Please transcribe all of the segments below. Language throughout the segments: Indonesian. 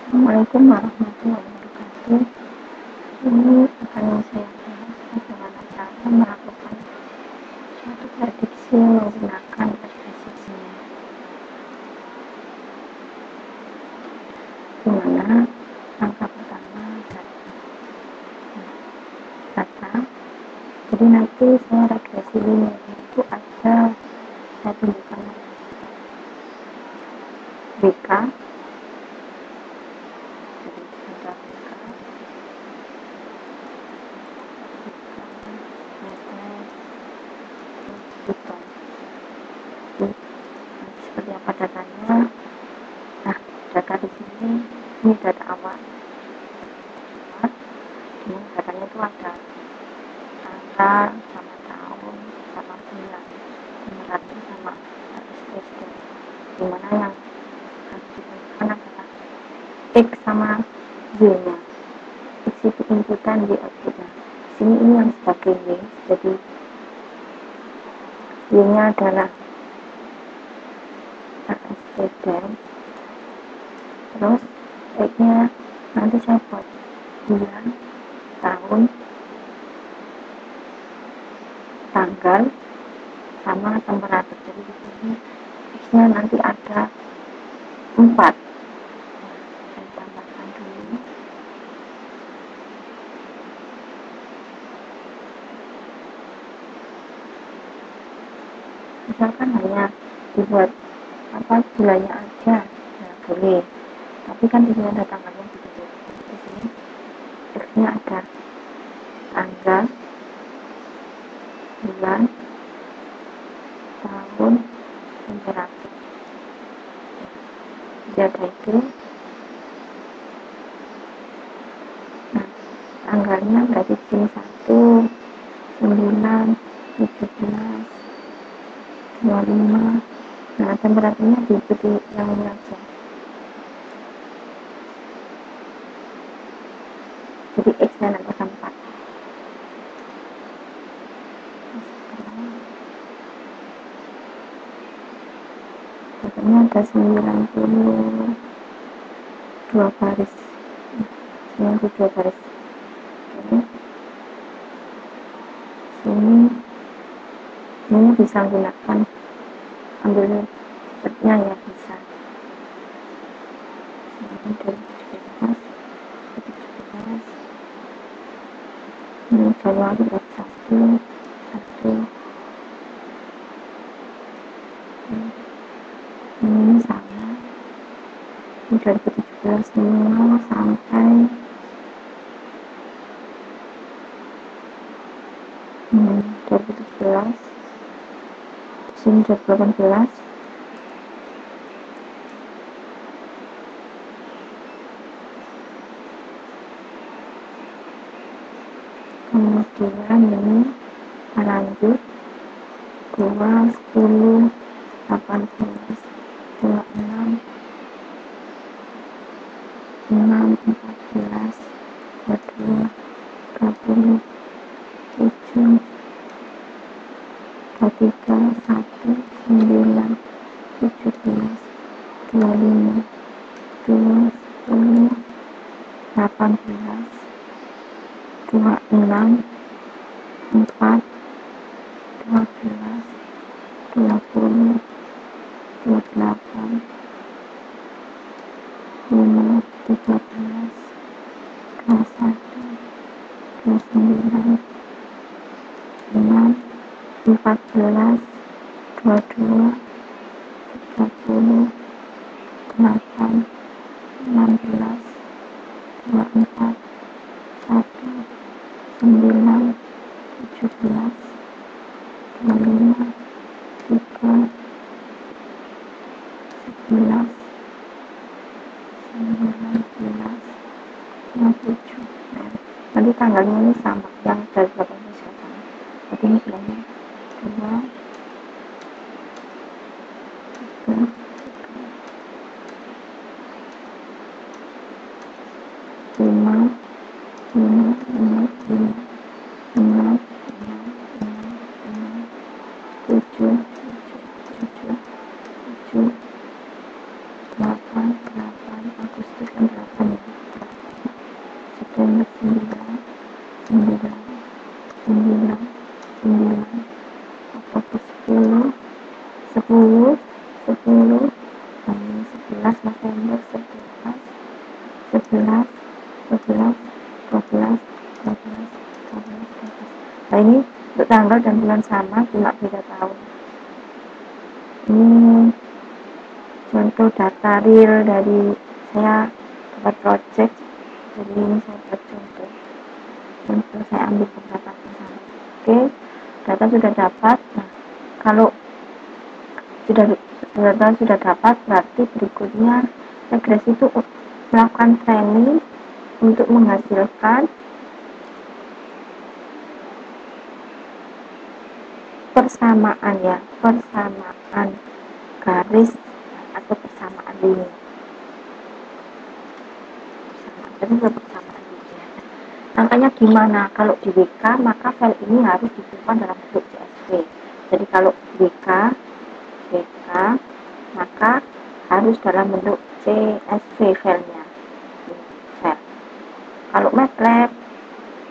Assalamualaikum warahmatullahi wabarakatuh. Ini akan saya bahas bagaimana cara melakukan suatu prediksi menggunakan presisi. Dimana langkah pertama data. Jadi nanti saya regresi linear itu ada saya tunjukkan BK. Seperti apa datanya? Nah, data di sini ini data awal. Ini datanya itu ada tanggal sama tahun sama bulan, berarti sama SSD. Dimana yang harus ditentukan adalah X sama Y-nya. X itu inputan, Y outputnya. Sini ini yang sebagai Y, jadi Y-nya adalah SSD. Terus X-nya nanti saya buat bulan, tahun, tanggal, sama temperatur. Jadi di sini X-nya nanti ada 4. Saya tambahkan dulu. Misalkan hanya dibuat bulannya aja, ya boleh. Tapi kan di sini ada tanggalnya begitu. Di sini X-nya ada tanggal, bulan, tahun, temperatur. Jadi itu. Nah, tanggalnya berarti di sini 1, 9, 17, 25. Nah, temperaturnya diikuti yang ini aja. Jadi X-nya nanti akan 4. Datanya ada 92 baris. 92 baris. Oke. Ini bisa gunakan ambil setnya ya, bisa. Ini dari 17 ke 17. Ini Januari 1. Ini sama. Ini 2017 0 sampai 2017. Di sini 2018. Kemudian ini lanjut 2, 10, 18, 26, 6, 14, 22, 20, 7, 23, 1, 9, 17, 25, 2, 10, 18, 26, 4, 12, 20, 28, 5, 13, 21, 29, 6, 14, 22, 30, 8, 16, 24, 1, 9, 17, 25, 3, 11, 19, 27. Nanti tanggalnya ini sama yang dari 18 sekarang. Jadi ini bulannya 2, 3, 5, 5, 5, 5, 6, 7, 7, 7, 8, 8, Agustus kan 8. 11 November 11 11 12 12 12 12. Nah ini untuk tanggal dan bulan sama, cuma beda tahun. Ini contoh data real dari saya buat project, jadi ini saya buat contoh saya ambil beberapa misalnya. Oke, data sudah dapat. Nah, kalau sudah dapat, berarti berikutnya regresi itu melakukan training untuk menghasilkan persamaan garis atau persamaan lini. Persamaan lini. Angkanya gimana? Kalau di WK, maka file ini harus disimpan dalam bentuk CSV. Jadi kalau WK, maka harus dalam bentuk CSV filenya. Kalau MATLAB,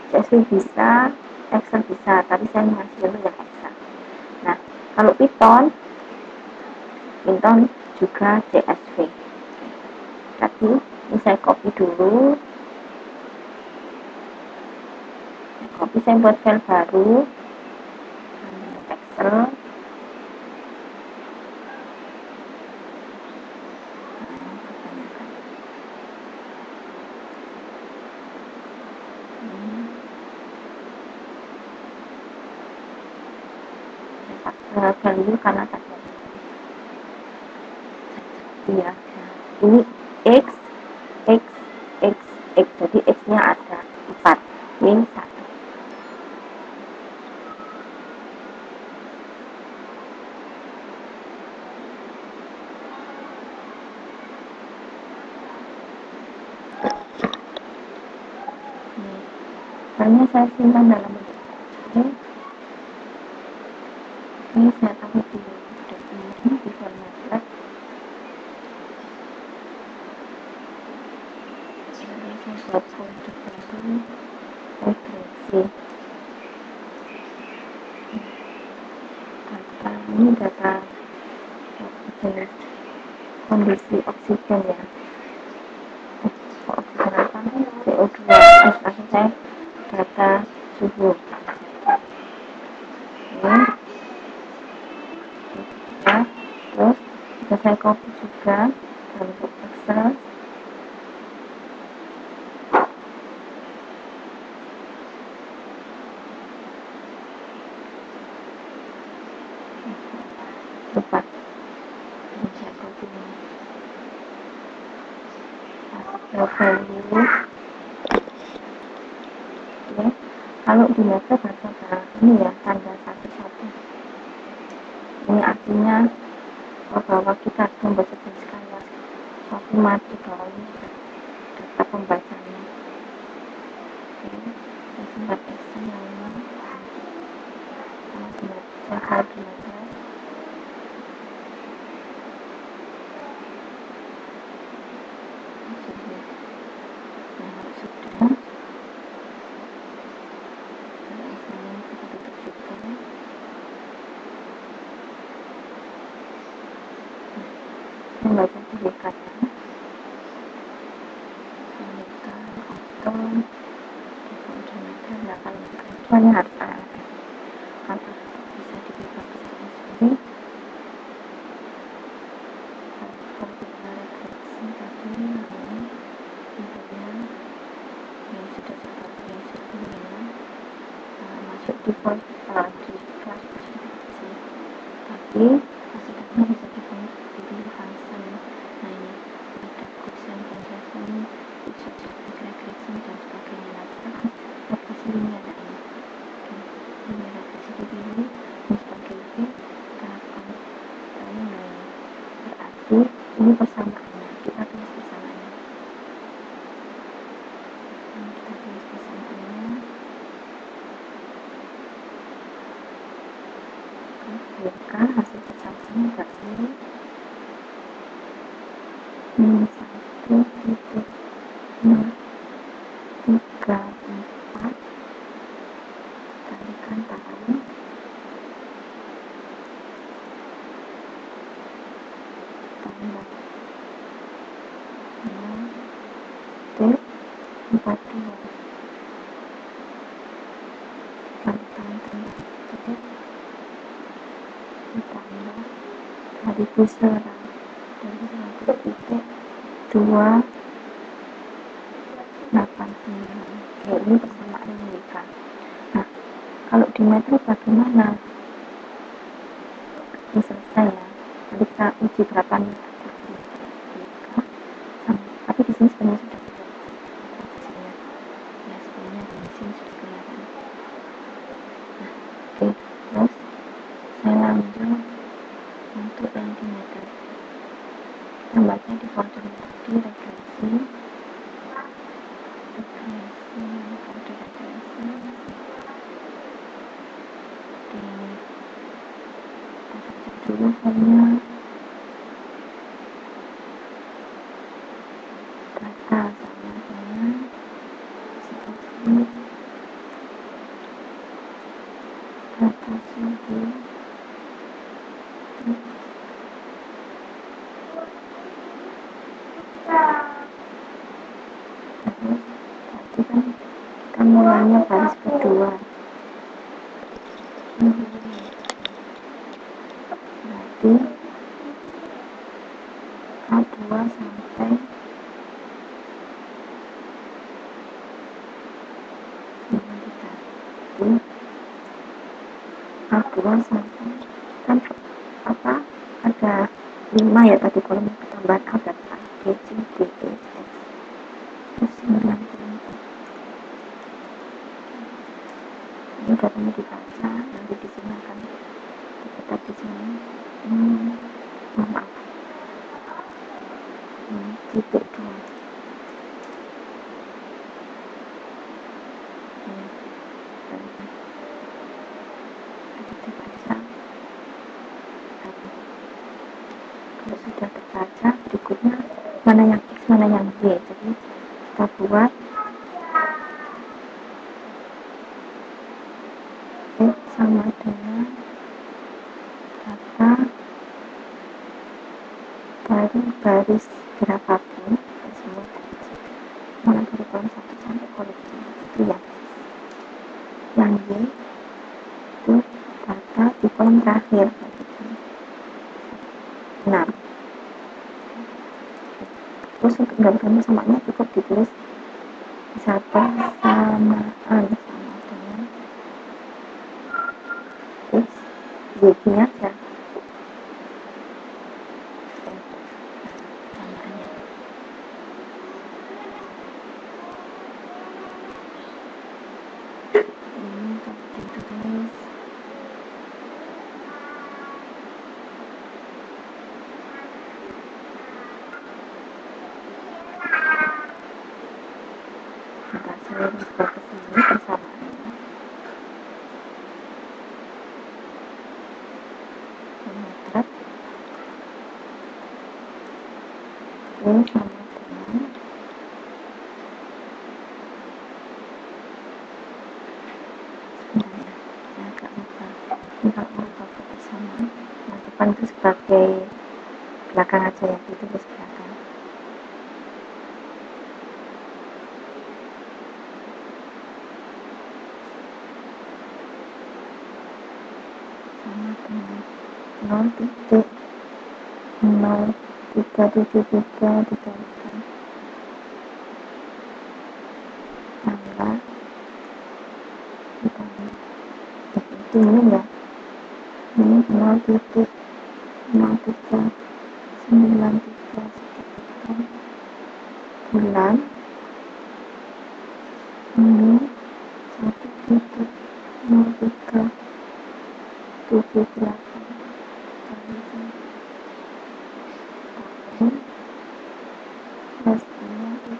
CSV bisa, Excel bisa, tapi saya ngasih yang Excel. Nah, kalau Python juga CSV. Tapi ini saya copy dulu. Saya buat file baru, Excel. Value karena tadi ya, ini X, jadi X nya ada 4, Y 1. Filenya saya simpan dalam bentuk ini saya taruh di dokumen di file MATLAB. Jadi saya buat folder baru regresi. Ini data kondisi oksigen ya. Oksigen apa? CO2. Maksud saya data suhu. Terus bisa saya copy juga untuk Excel. Cepat ini saya copy value. Oke. Kalau di MATLAB ada ini ya, tanda 1-1. Ini artinya bahwa kita membaca skala suatu mati bahwa ini data pembacanya. Oke, saya simpan Excel lainnya. Saya belajar. Sudah. Membaca sertifikatnya semuanya harus ada, harus bisa dibuka sendiri. Kalau kita refleksi tadi ini intinya yang sudah seperti yang sebelumnya masuk di kelas presentasi, tapi hasilnya bisa dipilih function. Nah ini ada quotient, conversion, regression dan sebagainya. Nah regresi ini ada ini. Ini regresi dipilih sebagai tahapan lain. Berarti ini persamaannya, kita tulis persamaannya. Maka hasil persamaannya berarti -1,3, 4 kalikan tahun 42 kalau tangan tengah titik ditambah dari pusaran dari 2,89. Oke, ini persamaan ini kan. Nah, kalau di meter bagaimana? Ini selesai ya. Nanti kita uji berapa meter tapi di sini sebenarnya sudah kelihatan. Ya, sebenarnya di sini sudah kelihatan. Nah, oke, terus saya lanjut untuk centimeter. Tambahnya di folder tadi regresi. Dulu hanya data sama dengan seperti data suhu terus tadi kan kita mulainya baris kedua berarti A2 sampai A2 sampai kan apa ada 5 ya tadi kolom ketambahan A dan A, B, C, D, E, F terus 94. Ini datanya dibaca, nanti di sini akan dicatat di sini. Maaf, titik 2. Ada dibaca. Kalau sudah terbaca, berikutnya mana yang X, mana yang Y. Jadi kita buat X sama dengan data dari baris berapapun semua mulai dari kolom 1 sampai kolom 5 itu ya. Yang Y itu data di kolom terakhir 6. Terus untuk mendapatkan persamaannya cukup ditulis bisa persamaan sama dengan X, Y nya aja. Saya bisa ke sini persamaannya meter ini sama dengan saya agak lupa ini kalau mau pakai persamaan yang depan itu sebagai belakang aja ya, itu terus belakang. Sama dengan 0,0373 dikalikan tanggal ditambah itu ini ya, ini 0,0393 bulan ini 1,0378 tahun pastinya itu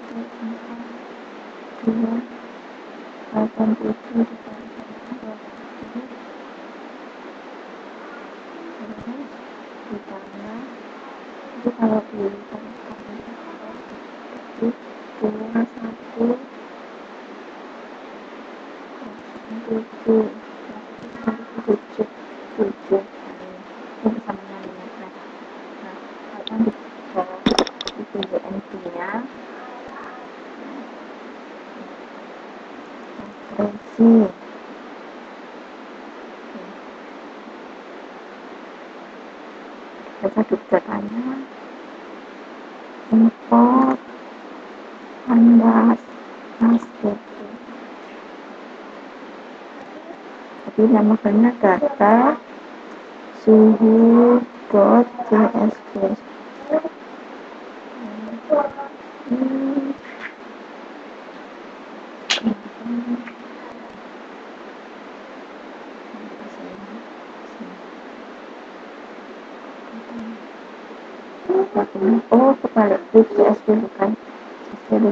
4,287 dikalikan 20 terus ditambah itu kalau dikalikan itu 21,07 7 ini persamaan milimeter. Nah, sekarang di bawah itu UNP nya referensi, baca dulu datanya, import, kanvas, HTTP. Jadi nama filenya data suhu.csv. Oh, kebalik, .csv bukan CSV,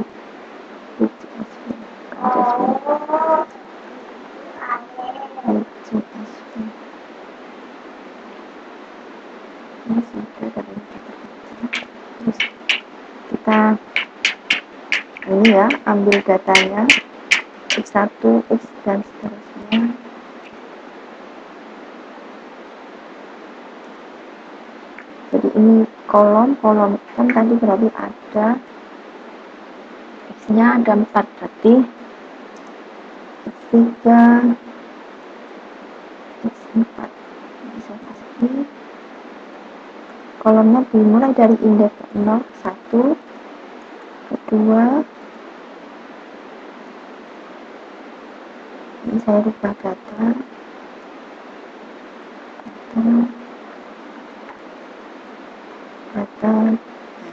.csv, bukan CSV. Ini sudah tadi terus kita ini ya, ambil datanya x1, x dan seterusnya. Jadi ini kolom kan tadi berarti ada x-nya ada 4, berarti x3, x4 bisa kasih kolomnya dimulai dari indeks 0 ke 1, kedua ini saya rubah data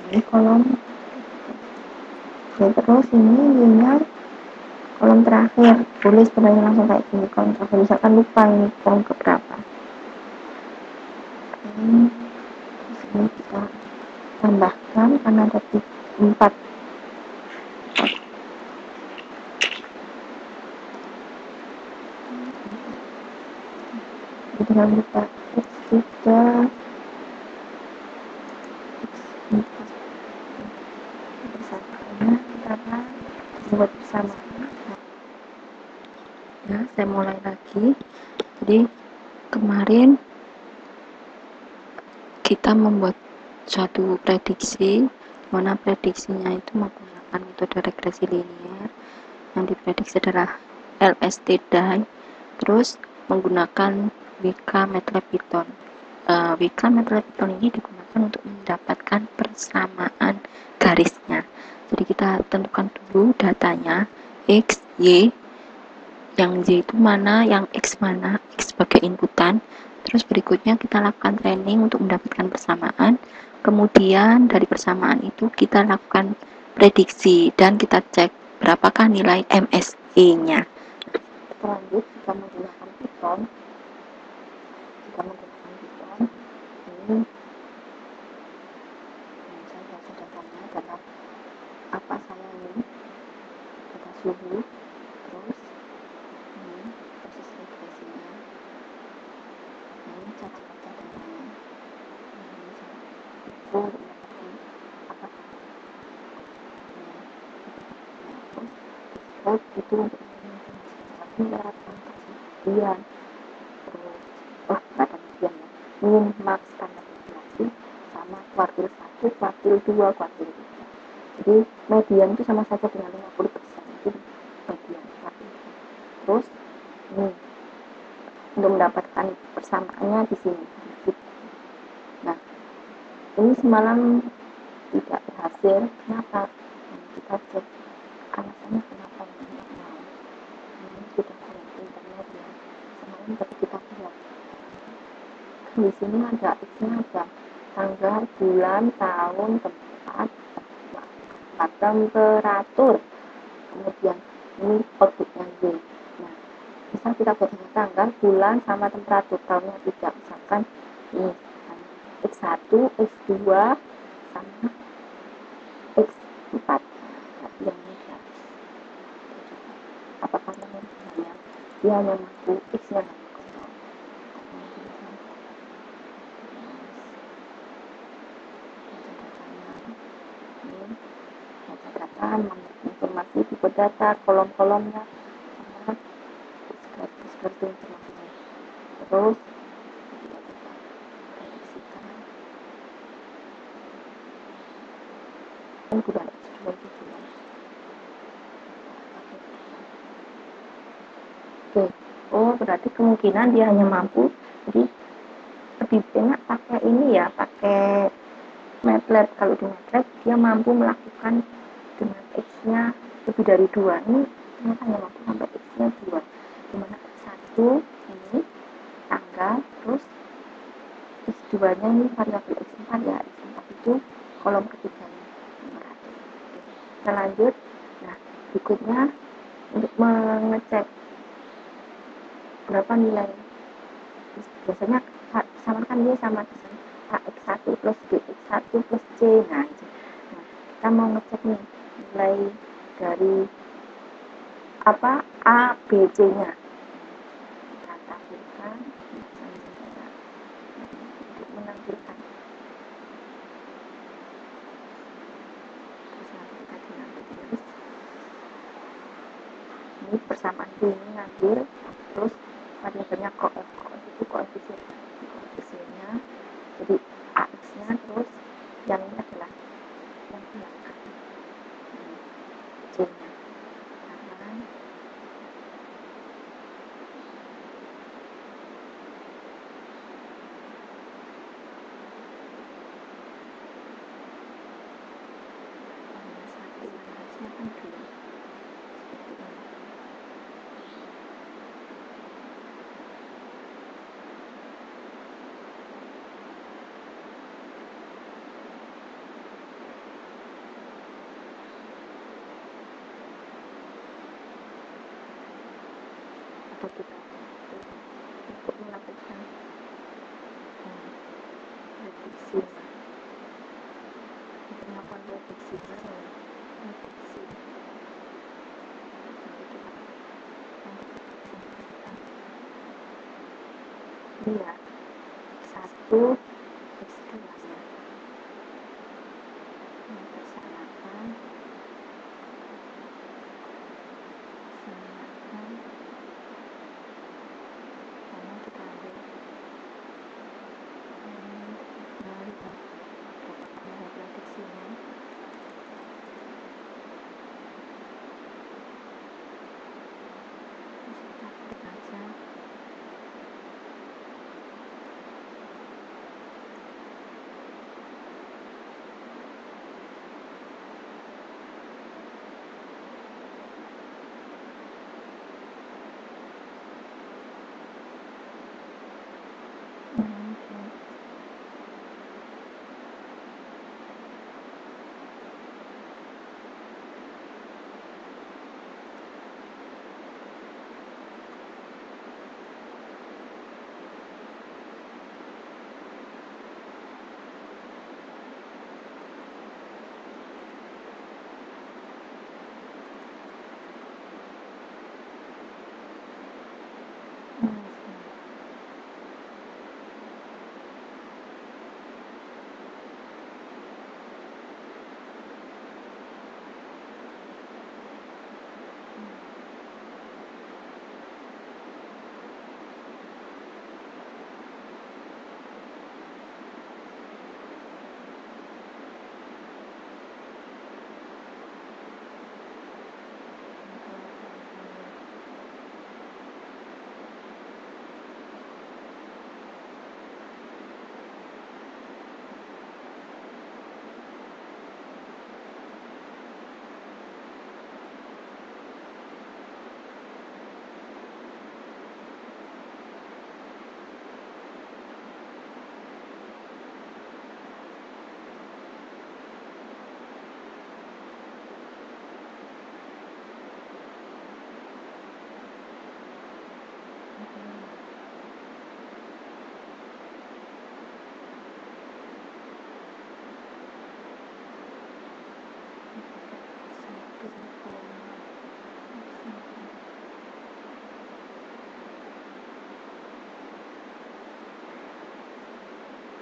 ini kolom ya, terus ini y-nya kolom terakhir, boleh sebenarnya langsung kayak gini, kolom terakhir, misalkan lupa ini kolom keberapa. Terus ini kita tambahkan karena ada 4. Jangan lupa x3, bersamaannya kita buat bersama. Ya, saya mulai lagi. Jadi kemarin kita membuat suatu prediksi, mana prediksinya itu menggunakan metode regresi linier. Yang diprediksi adalah LSTDI, terus menggunakan WK MATLAB Python. WK MATLAB Python ini digunakan untuk mendapatkan persamaan garisnya. Jadi kita tentukan dulu datanya X, Y, yang Y itu mana, yang X mana, X sebagai inputan. Terus berikutnya kita lakukan training untuk mendapatkan persamaan. Kemudian dari persamaan itu kita lakukan prediksi dan kita cek berapakah nilai MSE-nya. Lanjut kita menggunakan Python. Ini saya baca datanya, data apa saya ini, data suhu, terus ini proses regresinya, ini cara baca datanya, ini cara itu mendapatkan apa, terus itu untuk informasi lewat kemudian terus kata kemudian ya, min max standar deviasi sama kuartil 1, kuartil 2, kuartil 3. Jadi median itu sama saja dengan 50%. Itu median kuartil. Terus ini untuk mendapatkan persamaannya di sini. Nah, ini semalam tidak berhasil. Kenapa? Kita cek alasannya kenapa ini mau. Ini sudah connect internet ya. Semalam tadi kita lihat. Di sini ada X-nya ada tanggal, bulan, tahun, tempat, temperatur. Kemudian ini outputnya Y. Nah, misal kita buat tanggal, bulan, sama temperatur, tahunnya tidak. Misalkan ini X1, X2, sama X4. Tapi yang ini gratis. Apakah yang hanya dia hanya mampu X-nya informasi tipe data, kolom-kolomnya, sama seperti informasinya. Terus kita prediksikan bulan X2 itu bulan berarti kemungkinan dia hanya mampu, jadi lebih enak pakai ini ya, pakai MATLAB. Kalau di MATLAB dia mampu melakukan dengan X-nya lebih dari 2. Ini ternyata hanya mampu sampai X-nya 2, dimana X1 ini tanggal, terus X2 nya ini variabel X4 ya, X4 itu kolom ketiganya. Kita lanjut. Nah, berikutnya untuk mengecek berapa nilai, biasanya samakan dia sama AX1 plus BX1 plus C. Nah, kita mau ngecek nih nilai dari apa A, B, C nya. Kita tampilkan untuk menampilkan. Terus nanti kita diambil tulis. Ini persamaan B ini ngambil, terus variabelnya koef itu koefisiennya, jadi AX nya, terus yang ini adalah yang belakang C nya. Atau kita untuk melakukan prediksi, untuk melakukan prediksinya ya, prediksi. Lihat X1, X2 ya, persamakan karena kita ambil prediksinya. Kita klik aja.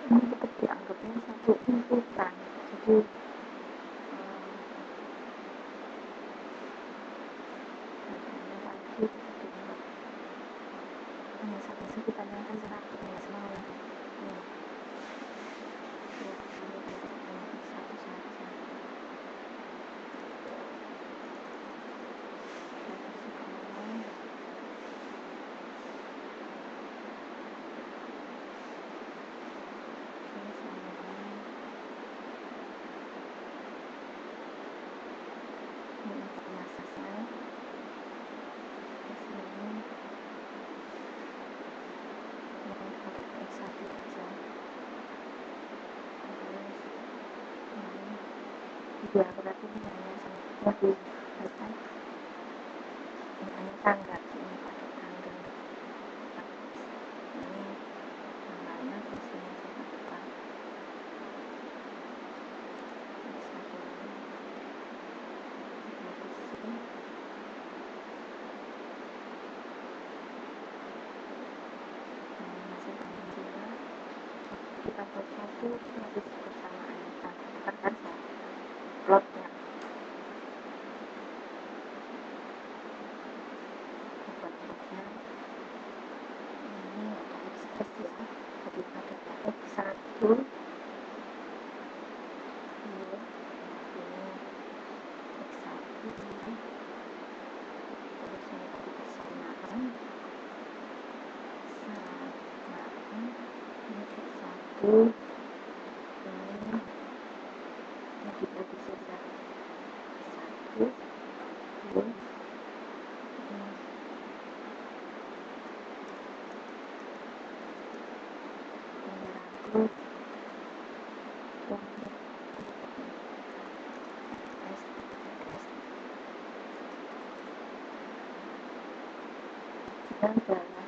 Ini tetap dianggapnya satu inputan, jadi satu kita tanyakan terakhir ya semua ya. Satu saja. ya, berarti ini hanya lebih baca ini hanya tanggal, ini pakai tanggal. Ini tanggalnya di sini saya buka. Kita buat satu lebih bersamaan kan plotnya buat plotnya ini ada ekspresi ya, jadi pada X1 ini X1 ini terus ini tadi persamaan ini X1 ini dibagi saja satu dua dan adalah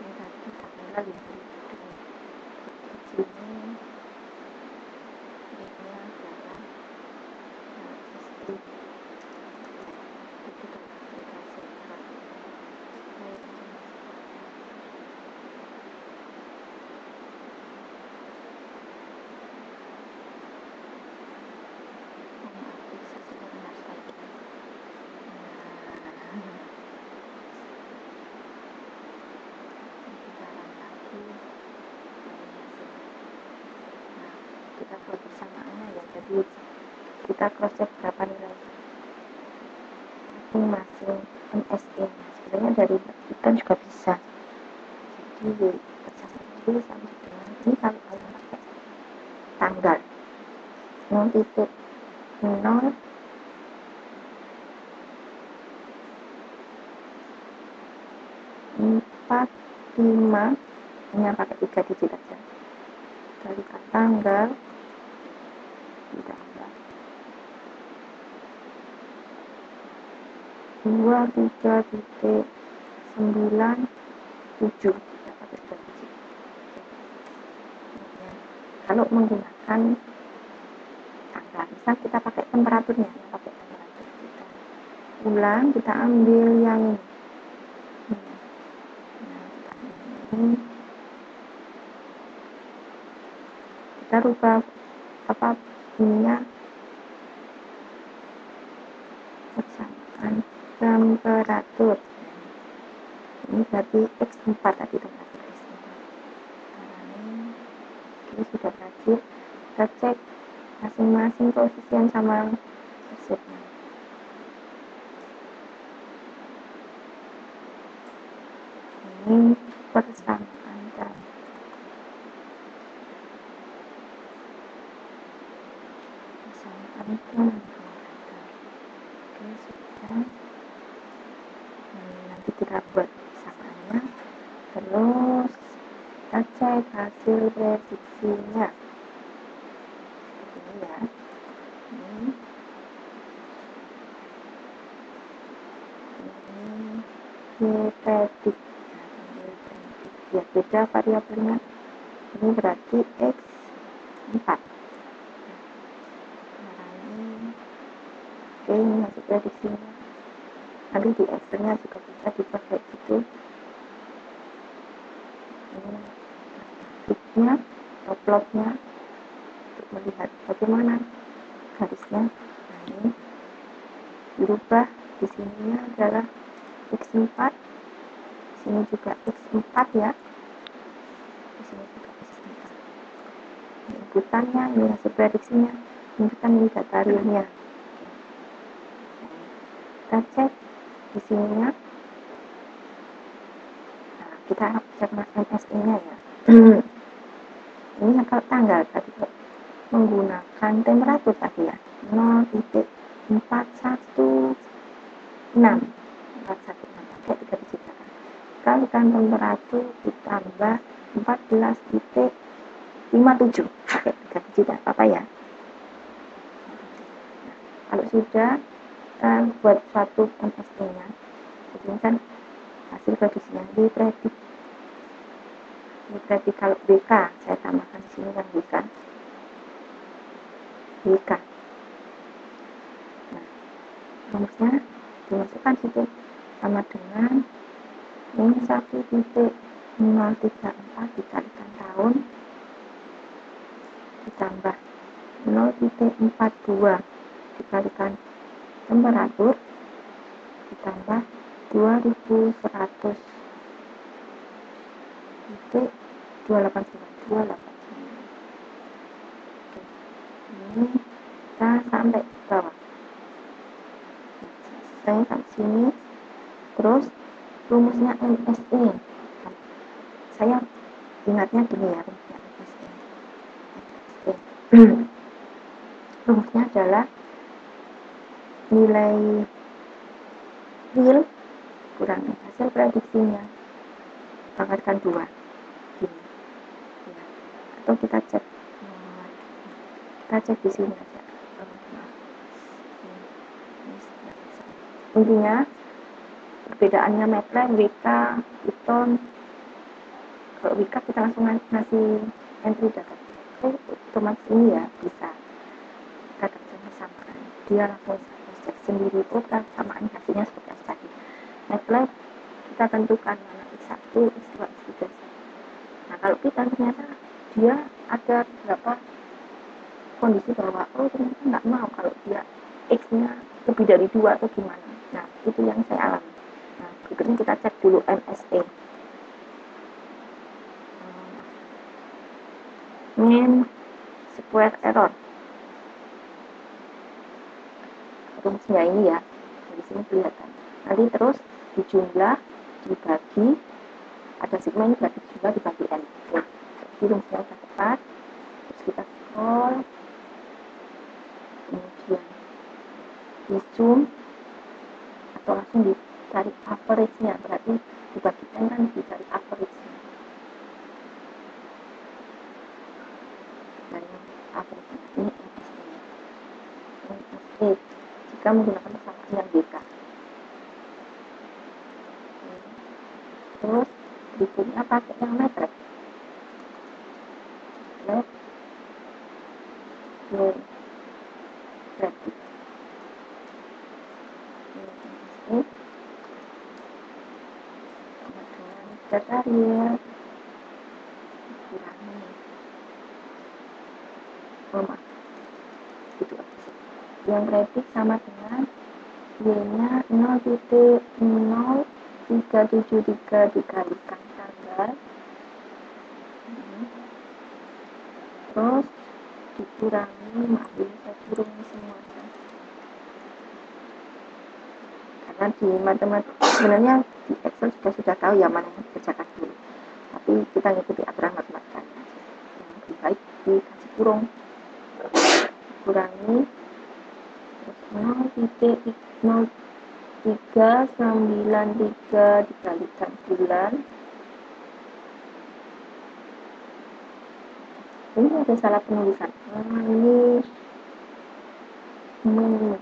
ini tadi tanggal yang di sini ini adalah istri itu kita buat persamaannya ya, jadi kita cross check berapa nilai masing-masing MSE sebenarnya dari kita juga bisa, jadi persamaan dulu sama dengan ini kalau kalian pakai tanggal 0.0 4 5 hanya pakai 3 digit aja, kalikan tanggal ditambah 23.97 ya, pakai 2 digit. Kalau menggunakan tanggal, misal kita pakai temperaturnya, pakai temperatur kita ulang, kita ambil yang ini, kita rubah apa ininya persamaan temperatur. Ini berarti X4 tadi temperatur X4. Ini sudah berakhir. Kita cek masing-masing koefisien sama resepnya. Ini persamaan dan oke, sudah. Nanti kita buat samaannya, terus kita cek hasil prediksinya ini ya. Ini predik ya, beda variabelnya, ini berarti X4. Oke, ini hasil prediksinya. Nanti di Excel-nya juga bisa dipakai gitu. Ini grafiknya atau plotnya untuk melihat bagaimana garisnya. Nah, ini dirubah, di sininya adalah X4, di sini juga X4 ya, di sini juga X4. Ini inputannya, ini hasil prediksinya, ini kan ini data realnya. Kita cek di sininya. Nah, kita cek MSE-nya ya. Ini kalau tanggal tadi menggunakan temperatur tadi ya, 0.416 pakai 3 digit kan. Kalikan temperatur ditambah 14.57 pakai 3 digit apa ya. Kalau sudah buat suatu MSE-nya, jadi kan hasil prediksinya dipredik. Kalau BK, saya tambahkan di sini kan BK. Nah, rumusnya dimasukkan situ sama dengan min 1,034 dikalikan tahun ditambah 0,42 dikalikan temperatur ditambah 2100 titik 289. Oke, ini kita sampai bawah selesai sampai sini. Terus rumusnya MSE, saya ingatnya gini ya, rumusnya MSE. Rumusnya adalah nilai real kurangi hasil prediksinya pangkatkan 2 gini ya. Atau kita cek di sini aja. Intinya perbedaannya MATLAB, WK, Python. Kalau WK kita langsung ngasih entry data, otomatis ini ya bisa data persamaan, dia langsung cek sendiri persamaan hasilnya seperti apa tadi. MATLAB kita tentukan mana x1, x2, x3. Nah kalau Python ternyata dia ada beberapa kondisi bahwa ternyata nggak mau kalau dia x-nya lebih dari 2 atau gimana. Nah itu yang saya alami. Nah berikutnya kita cek dulu MSE, mean square error. Rumusnya ini ya, di sini kelihatan. Nanti terus dijumlah, dibagi, ada sigma ini berarti jumlah dibagi n. Nah, jadi rumusnya sudah tepat. Terus kita scroll, kemudian di zoom atau langsung dicari average-nya, berarti dibagi n kan dicari average-nya. Nah, ini average-nya ini MSE jika menggunakan persamaan yang BK. Terus berikutnya pakai yang MATLAB. Data real kurangi gitu aja. Yang predik sama dengan y-nya 0,0373 dikalikan tanggal, terus dikurangi, maaf ini saya kurangi semuanya karena di matematika sebenarnya di Excel sudah tahu ya mana yang dikerjakan dulu, tapi kita ngikuti aturan matematikanya aja. Yang lebih baik dikasih kurung, kurangi terus 0,0393 dikalikan bulan. Ini ada salah penulisan. Ini min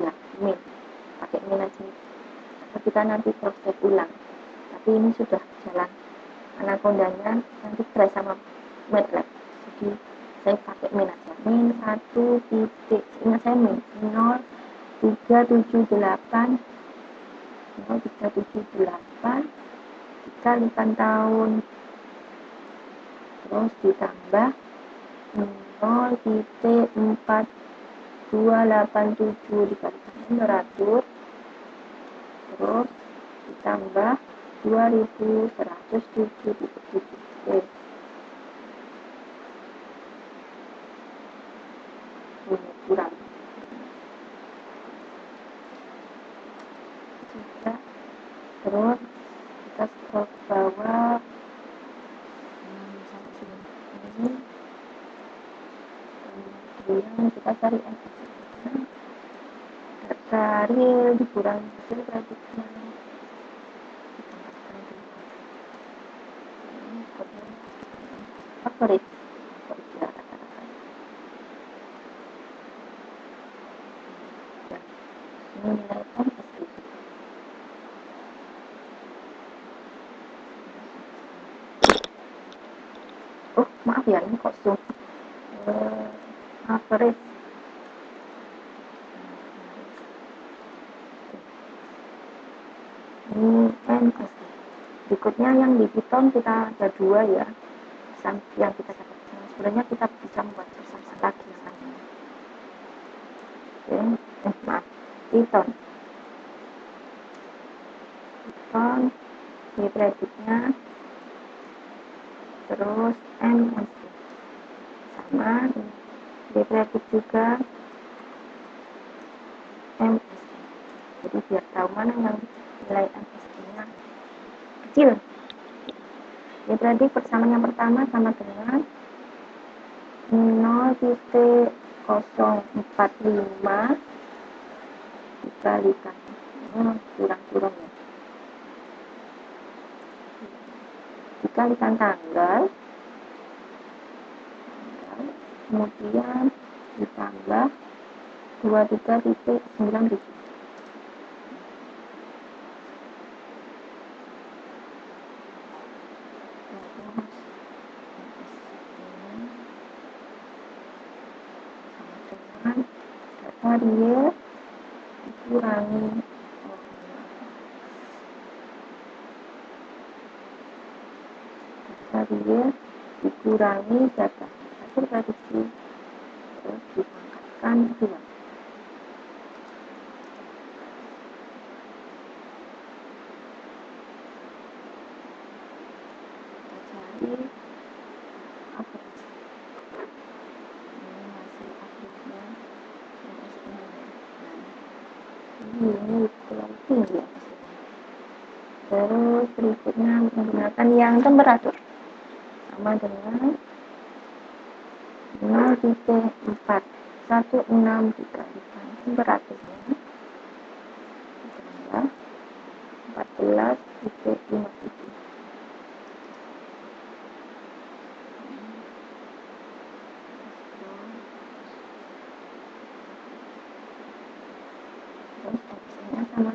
ya, min pakai min aja. Kita nanti cross check ulang, tapi ini sudah jalan anakondanya nanti crash sama MATLAB, jadi saya pakai min aja. Min 1 titik, ingat saya min 0,378 dikalikan tahun, terus ditambah 0,4287 dikalikan temperatur, terus ditambah 2107.7. Ini kurang sudah. Terus kita scroll ke bawah sampai sini. Ini kemudian kita cari data real dikurangi hasil prediknya, favorit dan ini nilai MSI. Oh maaf ya, ini kok zoom average. Ini MSI. Berikutnya yang di Python kita ada dua ya, yang kita dapat. Sebenarnya kita bisa membuat subsumsi lagi yang lainnya. Maaf, Python ini prediknya, terus MSI sama di predik juga MSI. Jadi biar tahu mana yang nilai MSI nya kecil. Di predik persamaan yang pertama sama dengan 0,045 dikalikan kurang-kurang ya, dikalikan tanggal, kemudian ditambah 23.97. Data real dikurangi data hasil prediksi, terus dipangkatkan 2. Cari average. Ini hasil average-nya ini terlalu tinggi ya hasilnya. Terus berikutnya menggunakan yang temperatur sama dengan 0,416 dikalikan temperaturnya ditambah 14,57. Terus opsinya sama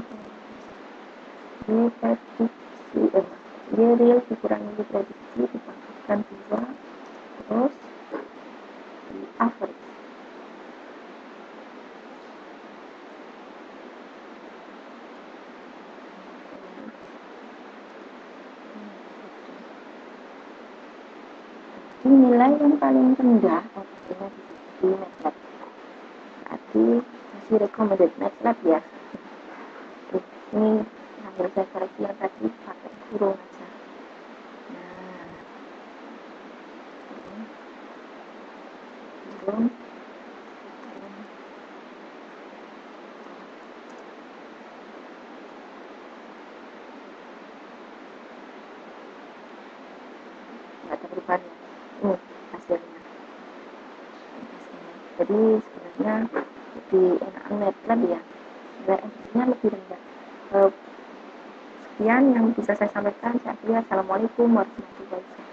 ini prediksi ini real dikurangi prediksi dipangkatkan 2, terus di average. Ini nilai yang paling rendah opsinya di MATLAB. Berarti masih recommended MATLAB ya. Ini hasil saya koreksi yang tadi pakai kurung aja. Nah, kurung nggak ada perubahan ya. Ini hasilnya. Jadi sebenarnya lebih enak MATLAB ya, nilai MSI-nya lebih rendah. Sekian yang bisa saya sampaikan. Saya akhiri. Assalamualaikum warahmatullahi wabarakatuh.